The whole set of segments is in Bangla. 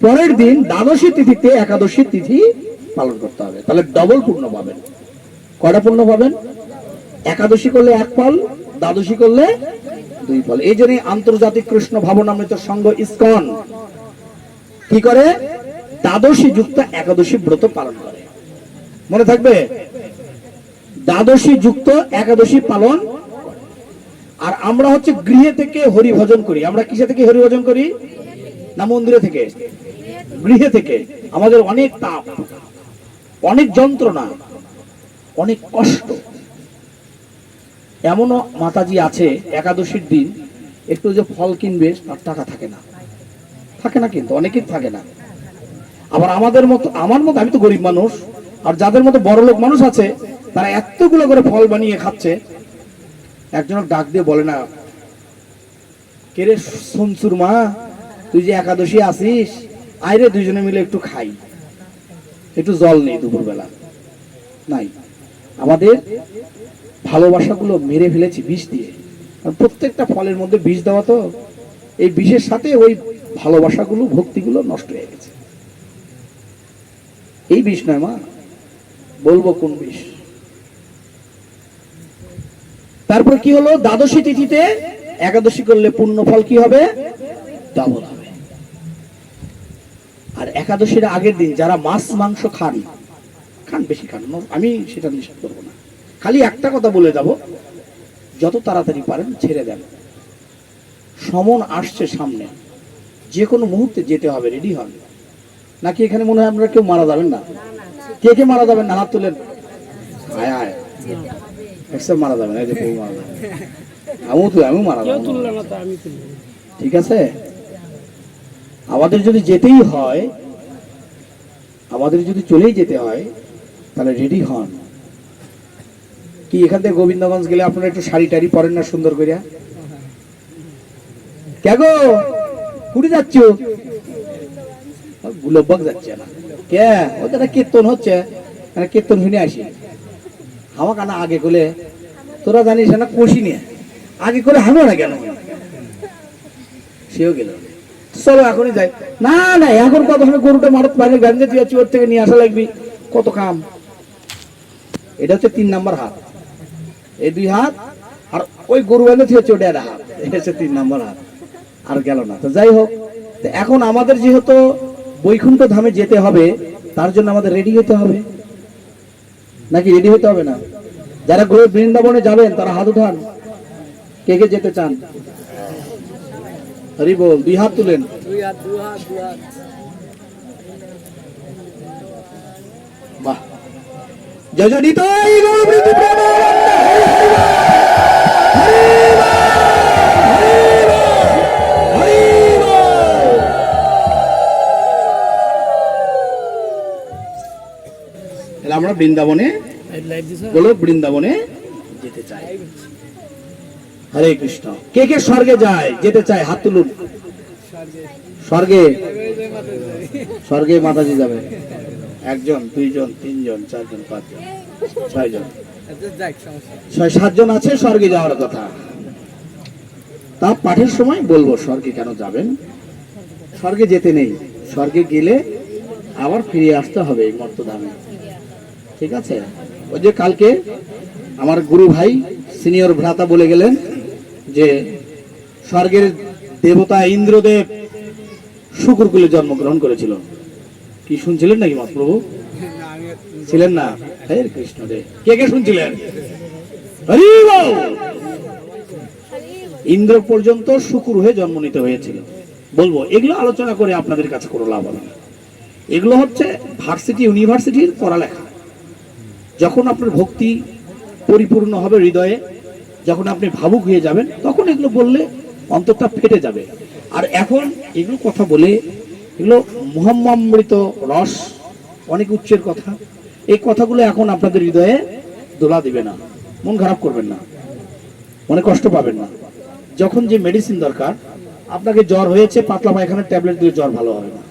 পরের দিন দ্বাদশী তিথিতে একাদশী তিথি পালন করতে হবে, তাহলে ডবল পূর্ণ পাবেন। কয়টা পূর্ণ পাবেন? একাদশী করলে 1 ফল, দ্বাদশী করলে 2 ফল। এই জন্য আন্তর্জাতিক কৃষ্ণ ভাবনামৃত সংঘ ইসকন কি করে? দ্বাদশী যুক্ত একাদশী ব্রত পালন করে। মনে থাকবে, দ্বাদশী যুক্ত একাদশী পালন। আর আমরা হচ্ছে গৃহে থেকে হরিভজন করি। আমরা কিসে থেকে হরিভজন করি? না মন্দিরে থেকে? গৃহে থেকে। আমাদের অনেক তাপ, অনেক যন্ত্রণা, অনেক কষ্ট। এমনও মাতাজি আছে একাদশীর দিন একটু যে ফল কিনবে তার টাকা থাকে না, থাকে না, কিন্তু অনেকের থাকে না। আবার আমাদের মতো, আমার মতো, আমি তো গরিব মানুষ, আর যাদের মতো বড় লোক মানুষ আছে তারা এতগুলো করে ফল বানিয়ে খাচ্ছে। একজন ডাক দিয়ে বলে না, কে রে সনসুর মা, তুই যে একাদশী আসিস, আইরে দুইজনে মিলে একটু খাই। একটু জল নেই দুপুরবেলা, নাই। আমাদের ভালোবাসাগুলো মেরে ফেলেছি বিষ দিয়ে। প্রত্যেকটা ফলের মধ্যে বিষ দেওয়া, তো এই বিষের সাথে ওই ভালোবাসাগুলো, ভক্তিগুলো নষ্ট হয়ে গেছে। এই বিষ নয় মা, বলবো কোন বিষ। তারপর কি হলো? দ্বাদশী তিথিতে একাদশী করলে পূর্ণ ফল কি হবে? ডাবল হবে। আর একাদশীর আগের দিন যারা মাছ মাংস খান, বেশি খান, আমি সেটা নিষেধ করবো না। খালি একটা কথা বলে যাব, যত তাড়াতাড়ি পারেন ছেড়ে দেন। সমন আসছে সামনে, যে কোনো মুহূর্তে যেতে হবে, রেডি হন। নাকি এখানে মনে হয় আপনারা কেউ মারা যাবেন না? কে কে মারা যাবেন না? হাত তুলেন। আয় আয়, একসব মারা যাবেন। এই যে কেউ মারা যাবেন, আমি মারা যাবো, ঠিক আছে? আমাদের যদি যেতেই হয়, আমাদের যদি চলেই যেতে হয়, তাহলে রেডি হন। কি এখান থেকে গোবিন্দগঞ্জ গেলে আপনারা একটু শাড়ি টাড়ি পরেন না সুন্দর করিয়া? কে গো, কুড়ি যাচ্ছ? গুলবাগ যাচ্ছে না কে? ওদের কীর্তন হচ্ছে, কীর্তন শুনে আসি। হাওয়া কানা আগে করলে, তোরা জানিস না কষি নিয়ে আগে করে হানো না কেন? সেও গেল, চলো এখনই যাই। না না, এখন কত সময় গরুটা মারত বাইরে গান্ধে তুই ওর থেকে নিয়ে আসা লাগবি, কত কাম। এটা হচ্ছে 3 নাম্বার হাত। এই 2 হাত আর ওই গরু বাঁধে তুই হচ্ছে ওটা একটা হাত, এটা হচ্ছে 3 নাম্বার হাত। আর গেল না। তো যাই হোক, এখন আমাদের যেহেতু বৈকুণ্ঠ ধামে যেতে হবে, তার জন্য আমাদের রেডি হতে হবে, নাকি রেডি হতে হবে না? যারা বৃন্দাবনে যাবেন তারা হাত উঠান। কে কে যেতে চান? হরি বল, 2 হাত তুলেন। বাহ, জয় জয় নিতাই গৌর প্রীতি আমরা বৃন্দাবনে, বলো বৃন্দাবনে যেতে চাই। হরে কৃষ্ণ। কে কে স্বর্গে যায়, যেতে চায়? হাত তুলুন। স্বর্গে, স্বর্গে মাতাজি যাবে। 1 জন, 2 জন, 3 জন, 4 জন, 5 জন, 6 জন, 6-7 জন আছে স্বর্গে যাওয়ার কথা। তা পাঠের সময় বলবো স্বর্গে কেন যাবেন। স্বর্গে যেতে নেই, স্বর্গে গেলে আবার ফিরে আসতে হবে এই মর্তধামে, ঠিক আছে? ওই যে কালকে আমার গুরু ভাই সিনিয়র ভ্রাতা বলে গেলেন যে স্বর্গের দেবতা ইন্দ্রদেব শুকুরকুলে জন্মগ্রহণ করেছিল। কি শুনছিলেন নাকি মহাপ্রভু? ছিলেন না? হরে কৃষ্ণ রে, কে কে শুনছিলেন? হরি বল। ইন্দ্র পর্যন্ত শুকুর হয়ে জন্ম নিতে হয়েছিল। বলবো এগুলো আলোচনা করে আপনাদের কাছে কোনো লাভ হবে না। এগুলো হচ্ছে ভার্সিটি, ইউনিভার্সিটির পড়ালেখা। যখন আপনার ভক্তি পরিপূর্ণ হবে হৃদয়ে, যখন আপনি ভাবুক হয়ে যাবেন, তখন এগুলো বললে অন্তরটা ফেটে যাবে। আর এখন এগুলো কথা বলে, এগুলো মহামৃত রস, অনেক উচ্চের কথা। এই কথাগুলো এখন আপনাদের হৃদয়ে দোলা দিবে না, মন খারাপ করবেন না, মনে কষ্ট পাবেন না। যখন যে মেডিসিন দরকার, আপনাকে জ্বর হয়েছে, পাতলা পায়খানার ট্যাবলেট দিয়ে জ্বর ভালো হবে না,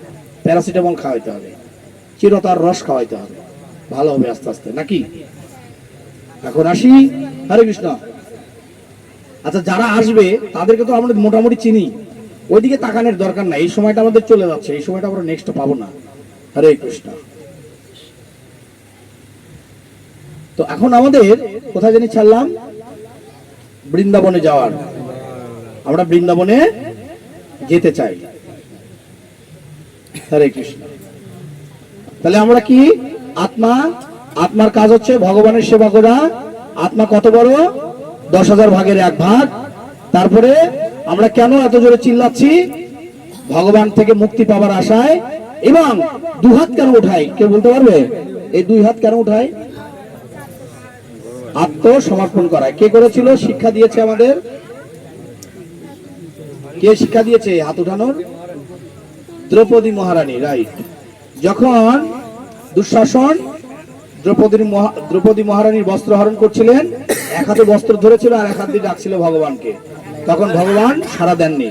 প্যারাসিটামল খাওয়াইতে হবে, চিরতার রস খাওয়াইতে হবে, ভালো হবে আস্তে আস্তে, নাকি? এখন আসি, হরে কৃষ্ণ। আচ্ছা, যারা আসবে তাদেরকে তো আমরা মোটামুটি চিনি, ওইদিকে তাকানোর দরকার নাই, এই সময়টা আমাদের চলে যাচ্ছে, এই সময়টা আমরা নেক্সট পাবো না। হরে কৃষ্ণ। তো এখন আমাদের কোথায় জানি ছাড়লাম, বৃন্দাবনে যাওয়ার। আমরা বৃন্দাবনে যেতে চাই। হরে কৃষ্ণ। তাহলে আমরা কি আত্মা, আত্মার কাজ হচ্ছে ভগবানের সেবা করা। আত্মা কত বড়? 10,000 ভাগের 1 ভাগ। তারপরে আমরা কেন এত জোরে চিল্লাচ্ছি? ভগবান থেকে মুক্তি পাওয়ার আশায়। এবং 2 হাত কেন উঠাই? কেউ বলতে পারবে এই 2 হাত কেন উঠাই? আত্মসমর্পণ করায়। কে করেছিল? শিক্ষা দিয়েছে আমাদের। কে শিক্ষা দিয়েছে হাত উঠানোর? দ্রৌপদী মহারানী। রাইট। যখন দুঃশাসন দ্রৌপদী মহারানীর বস্ত্র হরণ করছিলেন, এক হাতে বস্ত্র ধরেছিল আর এক হাত দিয়ে ডাকছিল ভগবানকে, তখন ভগবান সাড়া দেননি।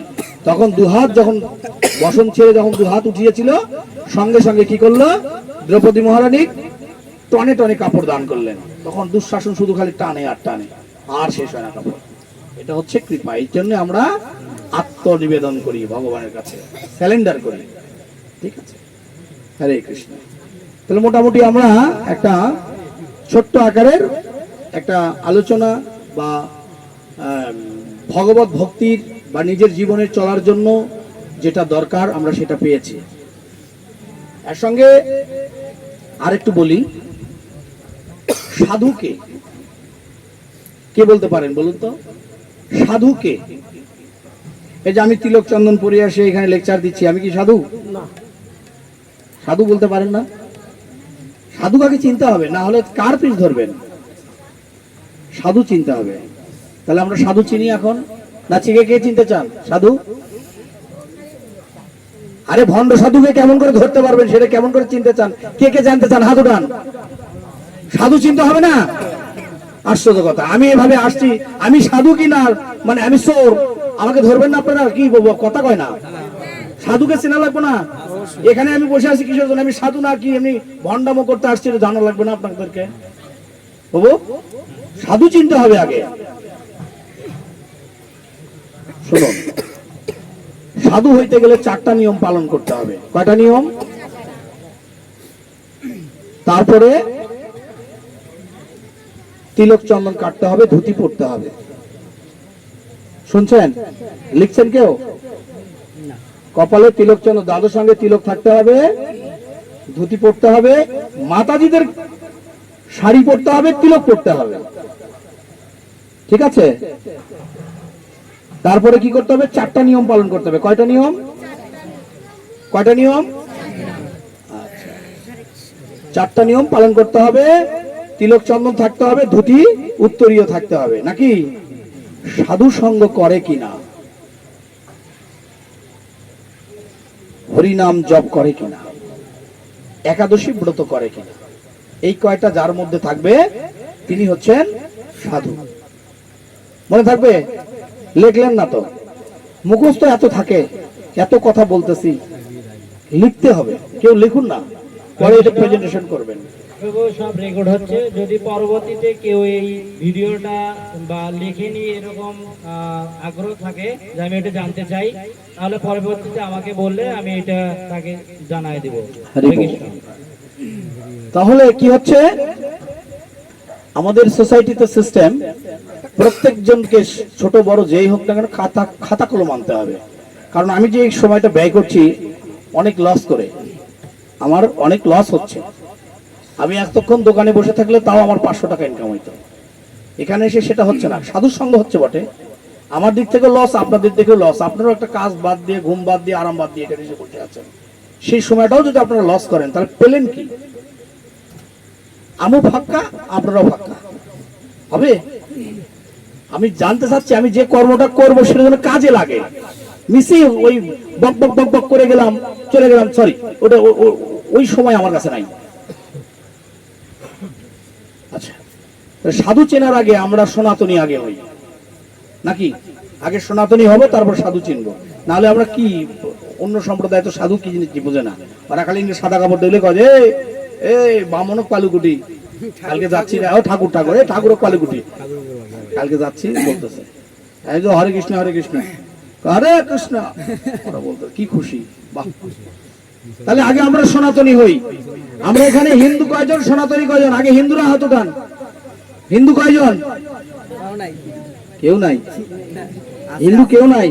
তখন 2 হাত যখন বসন ছেড়ে যখন 2 হাত উঠিয়েছিল, সঙ্গে সঙ্গে কি করলো? দ্রৌপদী মহারানী টনে টনে কাপড় দান করলেন। তখন দুঃশাসন শুধু খালি টানে আর টানে, আর শেষ হয় না কাপড়। এটা হচ্ছে কৃপা। এই জন্য আমরা আত্মনিবেদন করি ভগবানের কাছে, স্যালেন্ডার করি। ঠিক আছে? হরে কৃষ্ণ। তাহলে মোটামুটি আমরা একটা ছোট্ট আকারের একটা আলোচনা বা ভগবত ভক্তির বা নিজের জীবনে চলার জন্য যেটা দরকার আমরা সেটা পেয়েছি। এর সঙ্গে আরেকটু বলি, সাধুকে কে বলতে পারেন বলুন তো? সাধুকে? এই যে আমি তিলক চন্দন পরে আসে এখানে লেকচার দিচ্ছি, আমি কি সাধু? না। সাধু বলতে পারেন না? সাধু কাকে চিনতে হবে, না হলে কার পিছ ধরবেন? সাধু চিনতে হবে। তাহলে আমরা সাধু চিনি এখন না? চিকে কে চিনতে চান সাধু? আরে ভণ্ড সাধুকে কেমন করে ধরতে পারবেন, সেটা কেমন করে চিনতে চান? কে কে জানতে চান? হাত উঠান। সাধু চিনতে হবে না? আশ্চর্য কথা। আমি এভাবে আসছি, আমি সাধু কি না মানে আমি চোর, আমাকে ধরবেন না আপনারা? কি বলবো, কথা কয় না? সাধুকে চেনা লাগবে না? এখানে আমি বসে আছি কিসের জন্য? আমি সাধু না কি এমনি ভণ্ডামো করতে আসছি, জানা লাগবে না আপনাদেরকে? বাবু, সাধু চিনতে হবে আগে। শুনুন, সাধু হইতে গেলে 4টা নিয়ম পালন করতে হবে। কয়টা নিয়ম? তারপরে তিলক চন্দন কাটতে হবে, ধুতি পরতে হবে। শুনছেন? লিখছেন কেউ? কপালে তিলক চন্দন, দাদুর সঙ্গে তিলক থাকতে হবে, ধুতি পরতে হবে, মাতাজিদের শাড়ি পরতে হবে, তিলক পরতে হবে। ঠিক আছে? তারপরে কি করতে হবে? 4টা নিয়ম পালন করতে হবে। কয়টা নিয়ম? কয়টা নিয়ম? আচ্ছা, 4টা নিয়ম পালন করতে হবে। তিলক চন্দন থাকতে হবে, ধুতি উত্তরীয় থাকতে হবে। নাকি সাধু সঙ্গ করে কিনা, হরিনাম জপ করে কিনা, একাদশী ব্রত করে কিনা, এই কয়টা যার মধ্যে থাকবে তিনি হচ্ছেন সাধু। মনে থাকবে? লিখলেন না তো? মুখস্থ এত থাকে, এত কথা বলতেছি, লিখতে হবে। কেউ লিখুন না, পরে এটা প্রেজেন্টেশন করবেন। সব রেকর্ড হচ্ছে। যদি পরবর্তীতে কেউ এই ভিডিওটা বা লেখেনি এরকম আগ্রহ থাকে যে আমি এটা জানতে চাই, তাহলে পরবর্তীতে আমাকে বললে আমি এটা তাকে জানাই দেব। তাহলে কি হচ্ছে, আমাদের সোসাইটিতে সিস্টেম, প্রত্যেকজনকে ছোট বড় যেই হোক না কেন খাতা কলম আনতে হবে। কারণ আমি যে সময়টা ব্যয় করছি অনেক লস করে, আমার অনেক লস হচ্ছে। আমি এতক্ষণ দোকানে বসে থাকলে তাও আমার 500 টাকা ইনকাম হইতো, এখানে এসে সেটা হচ্ছে না। সাধুর সঙ্গ হচ্ছে বটে, আমার দিক থেকে লস, আপনাদের দিকেও লস। আপনারাও একটা কাজ বাদ দিয়ে, ঘুম বাদ দিয়ে, আরাম বাদ দিয়ে এখানে এসে বসে আছেন, সেই সময়টাও যদি আপনারা লস করেন তাহলে পেলেন কি? আমও ফাঁকা, আপনারাও ফাঁকা হবে। আমি জানতে চাচ্ছি, আমি যে কর্মটা করবো সেটা যেন কাজে লাগে। মিশি ওই বক বক বক বক করে গেলাম, চলে গেলাম, সরি, ওটা ওই সময় আমার কাছে নাই। আচ্ছা, সাধু চেনার আগে আমরা সনাতনী আগে হই নাকি? আগে সনাতনী হবো, তারপর সাধু চিনবো। নাহলে আমরা কি, অন্য সম্প্রদায় তো সাধু কি জিনিস বুঝে না। ওরা খালি সাদা কাপড় দিলে কয় এই বামনক কালুকুটি, কালকে যাচ্ছি না, ঠাকুর ঠাকুর, এই ঠাকুর কালুকুটি, কালকে যাচ্ছি বলতেছে, এই যে হরে কৃষ্ণ হরে কৃষ্ণ, হরে কৃষ্ণ ওরা বলতো কি খুশি, বাহ। তাহলে আগে আমরা সনাতনী হই। আমরা এখানে হিন্দু কয়জন, সনাতনী কয়জন? আগে হিন্দুরা হাত উঠান। হিন্দু কয়জন? কেউ নাই, হিন্দু কেউ নাই।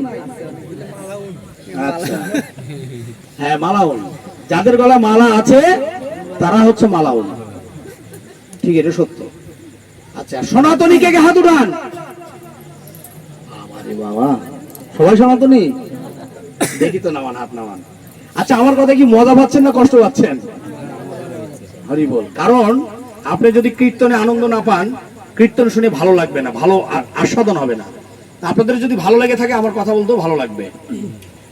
আচ্ছা, হ্যাঁ মালাউন, যাদের গলা মালা আছে তারা হচ্ছে মালাউন, ঠিক, এটা সত্য। আচ্ছা, সনাতনী কে কে হাত উঠান? আমারে বাবা, সবাই সনাতনী? দেখি তো, নামান, হাত নামান। আচ্ছা, আমার কথা কি মজা পাচ্ছেন না কষ্ট পাচ্ছেন? হরি বল। কারণ আপনি যদি কীর্তনে আনন্দ না পান, কীর্তন শুনে ভালো লাগবে না, ভালো আস্বাদন হবে না। আপনাদের যদি ভালো লেগে থাকে আমার কথা বলতেও ভালো লাগবে,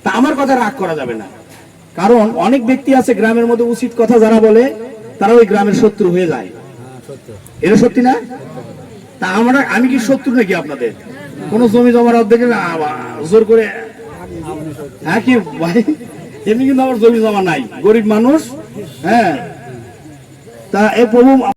তা আমার কথা রাগ করা যাবে না। কারণ অনেক ব্যক্তি আছে গ্রামের মধ্যে উচিত কথা যারা বলে তারা ওই গ্রামের শত্রু হয়ে যায়। এটা সত্যি না? তা আমি কি শত্রু নাকি আপনাদের? কোন জমি জমার অর্ধেকে জোর করে, হ্যাঁ কি ভাই, এমনি কিন্তু আমার জমি জমা নাই, গরিব মানুষ। হ্যাঁ, তা এ প্রভু